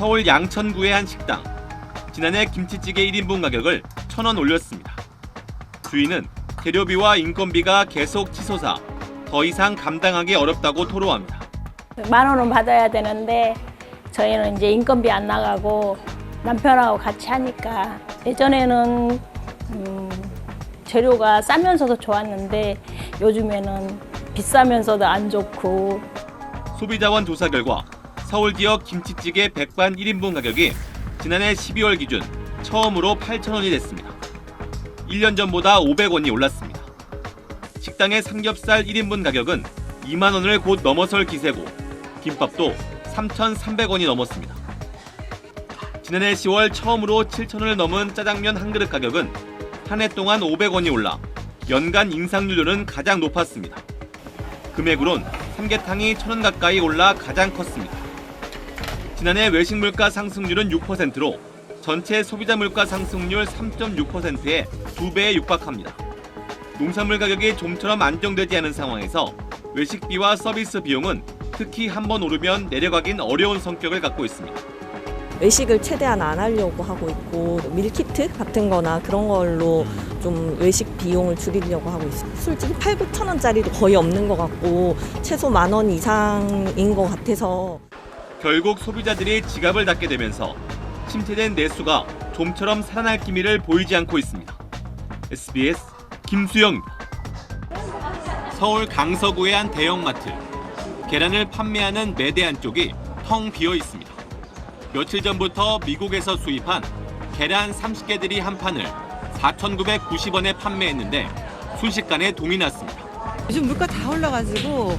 서울 양천구의 한 식당. 지난해 김치찌개 1인분 가격을 1,000원 올렸습니다. 주인은 재료비와 인건비가 계속 치솟아 더 이상 감당하기 어렵다고 토로합니다. 10,000원은 받아야 되는데 저희는 이제 인건비 안 나가고 남편하고 같이 하니까 예전에는 재료가 싸면서도 좋았는데 요즘에는 비싸면서도 안 좋고. 소비자원 조사 결과 서울 지역 김치찌개 백반 1인분 가격이 지난해 12월 기준 처음으로 8,000원이 됐습니다. 1년 전보다 500원이 올랐습니다. 식당의 삼겹살 1인분 가격은 2만 원을 곧 넘어설 기세고 김밥도 3,300원이 넘었습니다. 지난해 10월 처음으로 7,000원을 넘은 짜장면 한 그릇 가격은 한 해 동안 500원이 올라 연간 인상률로는 가장 높았습니다. 금액으론 삼계탕이 1,000원 가까이 올라 가장 컸습니다. 지난해 외식 물가 상승률은 6%로 전체 소비자 물가 상승률 3.6%의 2배에 육박합니다. 농산물 가격이 좀처럼 안정되지 않은 상황에서 외식비와 서비스 비용은 특히 한번 오르면 내려가긴 어려운 성격을 갖고 있습니다. 외식을 최대한 안 하려고 하고 있고 밀키트 같은 거나 그런 걸로 좀 외식 비용을 줄이려고 하고 있어요. 솔직히 8,000~9,000원짜리도 거의 없는 것 같고 최소 10,000원 이상인 것 같아서. 결국 소비자들이 지갑을 닫게 되면서 침체된 내수가 좀처럼 살아날 기미를 보이지 않고 있습니다. SBS 김수영입니다. 서울 강서구의 한 대형마트. 계란을 판매하는 매대 안쪽이 텅 비어 있습니다. 며칠 전부터 미국에서 수입한 계란 30개들이 한 판을 4,990원에 판매했는데 순식간에 동이 났습니다. 요즘 물가 다 올라가지고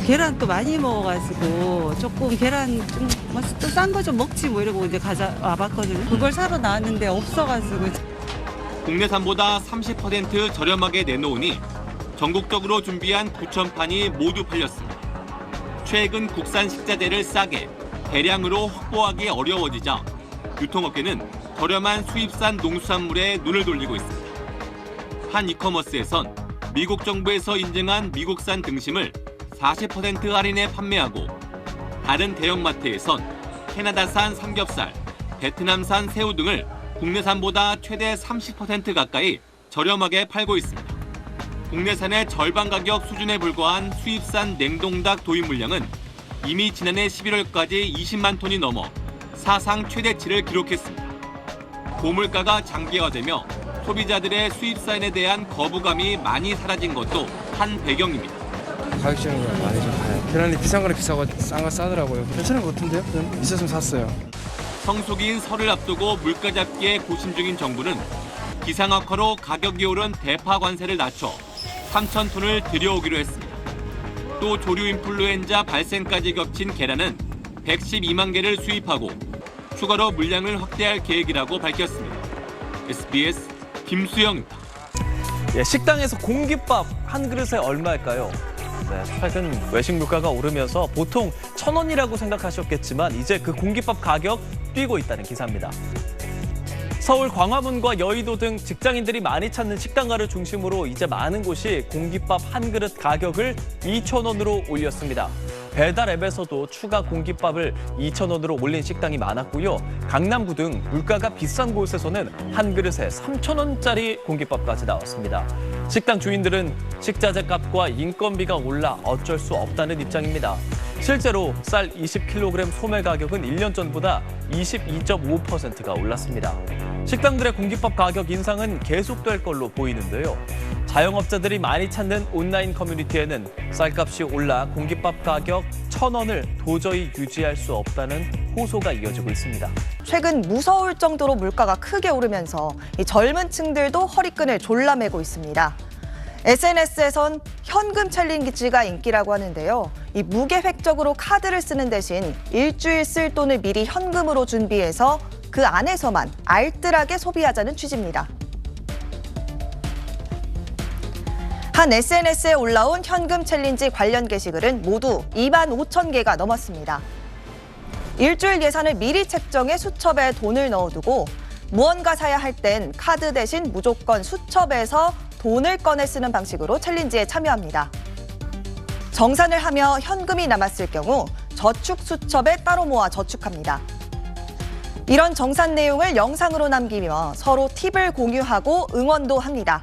계란 또 많이 먹어가지고 조금 계란 좀 또 싼 거 좀 먹지 뭐 이러고 이제 와봤거든요. 그걸 사러 나왔는데 없어가지고. 국내산보다 30% 저렴하게 내놓으니 전국적으로 준비한 9,000판이 모두 팔렸습니다. 최근 국산 식자재를 싸게 대량으로 확보하기 어려워지자 유통업계는 저렴한 수입산 농수산물에 눈을 돌리고 있습니다. 한 이커머스에선 미국 정부에서 인증한 미국산 등심을 40% 할인에 판매하고 다른 대형마트에선 캐나다산 삼겹살, 베트남산 새우 등을 국내산보다 최대 30% 가까이 저렴하게 팔고 있습니다. 국내산의 절반 가격 수준에 불과한 수입산 냉동닭 도입 물량은 이미 지난해 11월까지 20만 톤이 넘어 사상 최대치를 기록했습니다. 고물가가 장기화되며 소비자들의 수입산에 대한 거부감이 많이 사라진 것도 한 배경입니다. 가격적인 건 많이 좀 봐요. 계란이 비싼 거는 비싸고 싼 거 싸더라고요. 괜찮은 것 같은데요? 저는 있었으면 샀어요. 성수기인 설을 앞두고 물가 잡기에 고심 중인 정부는 기상악화로 가격이 오른 대파 관세를 낮춰 3,000톤을 들여오기로 했습니다. 또 조류 인플루엔자 발생까지 겹친 계란은 112만 개를 수입하고 추가로 물량을 확대할 계획이라고 밝혔습니다. SBS 김수영입니다. 식당에서 공깃밥 한 그릇에 얼마일까요? 최근 외식 물가가 오르면서 보통 1,000원이라고 생각하셨겠지만 이제 그 공깃밥 가격 뛰고 있다는 기사입니다. 서울 광화문과 여의도 등 직장인들이 많이 찾는 식당가를 중심으로 이제 많은 곳이 공깃밥 한 그릇 가격을 2,000원으로 올렸습니다. 배달 앱에서도 추가 공깃밥을 2,000원으로 올린 식당이 많았고요. 강남구 등 물가가 비싼 곳에서는 한 그릇에 3,000원짜리 공깃밥까지 나왔습니다. 식당 주인들은 식자재 값과 인건비가 올라 어쩔 수 없다는 입장입니다. 실제로 쌀 20kg 소매 가격은 1년 전보다 22.5%가 올랐습니다. 식당들의 공깃밥 가격 인상은 계속될 걸로 보이는데요. 자영업자들이 많이 찾는 온라인 커뮤니티에는 쌀값이 올라 공깃밥 가격 1,000원을 도저히 유지할 수 없다는 호소가 이어지고 있습니다. 최근 무서울 정도로 물가가 크게 오르면서 이 젊은 층들도 허리끈을 졸라매고 있습니다. SNS에선 현금 챌린지가 인기라고 하는데요. 이 무계획적으로 카드를 쓰는 대신 일주일 쓸 돈을 미리 현금으로 준비해서 그 안에서만 알뜰하게 소비하자는 취지입니다. 한 SNS에 올라온 현금 챌린지 관련 게시글은 모두 25,000개가 넘었습니다. 일주일 예산을 미리 책정해 수첩에 돈을 넣어두고 무언가 사야 할 땐 카드 대신 무조건 수첩에서 돈을 꺼내 쓰는 방식으로 챌린지에 참여합니다. 정산을 하며 현금이 남았을 경우 저축 수첩에 따로 모아 저축합니다. 이런 정산 내용을 영상으로 남기며 서로 팁을 공유하고 응원도 합니다.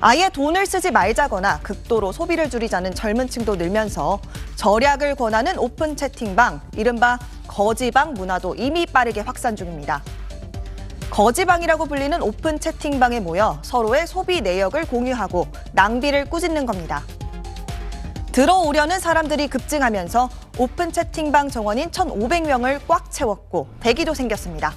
아예 돈을 쓰지 말자거나 극도로 소비를 줄이자는 젊은 층도 늘면서 절약을 권하는 오픈 채팅방, 이른바 거지방 문화도 이미 빠르게 확산 중입니다. 거지방이라고 불리는 오픈 채팅방에 모여 서로의 소비 내역을 공유하고 낭비를 꾸짖는 겁니다. 들어오려는 사람들이 급증하면서 오픈 채팅방 정원인 1,500명을 꽉 채웠고 대기도 생겼습니다.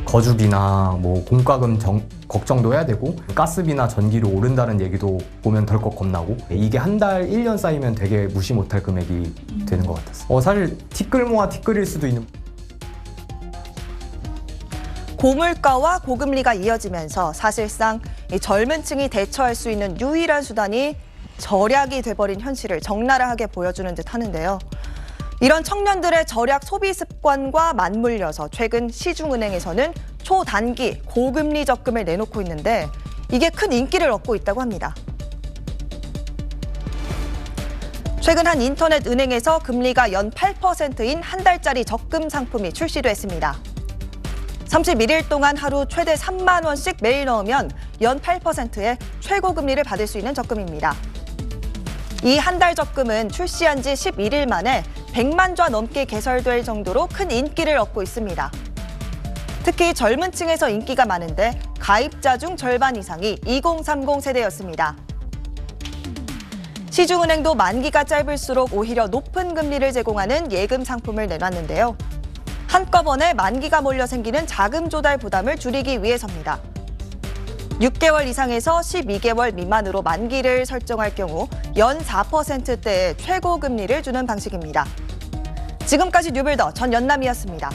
거주비나 공과금 걱정도 해야 되고 가스비나 전기료 오른다는 얘기도 보면 덜컥 겁나고 이게 한 달, 1년 쌓이면 되게 무시 못할 금액이 되는 것 같았어요. 사실 티끌모아 티끌일 수도 있는. 고물가와 고금리가 이어지면서 사실상 이 젊은 층이 대처할 수 있는 유일한 수단이 절약이 돼버린 현실을 적나라하게 보여주는 듯 하는데요. 이런 청년들의 절약 소비 습관과 맞물려서 최근 시중은행에서는 초단기 고금리 적금을 내놓고 있는데 이게 큰 인기를 얻고 있다고 합니다. 최근 한 인터넷 은행에서 금리가 연 8%인 한 달짜리 적금 상품이 출시도 했습니다. 31일 동안 하루 최대 3만 원씩 매일 넣으면 연 8%의 최고 금리를 받을 수 있는 적금입니다. 이 한 달 적금은 출시한 지 11일 만에 100만 좌 넘게 개설될 정도로 큰 인기를 얻고 있습니다. 특히 젊은 층에서 인기가 많은데 가입자 중 절반 이상이 2030 세대였습니다. 시중은행도 만기가 짧을수록 오히려 높은 금리를 제공하는 예금 상품을 내놨는데요. 한꺼번에 만기가 몰려 생기는 자금 조달 부담을 줄이기 위해서입니다. 6개월 이상에서 12개월 미만으로 만기를 설정할 경우 연 4%대의 최고 금리를 주는 방식입니다. 지금까지 뉴빌더 전연남이었습니다.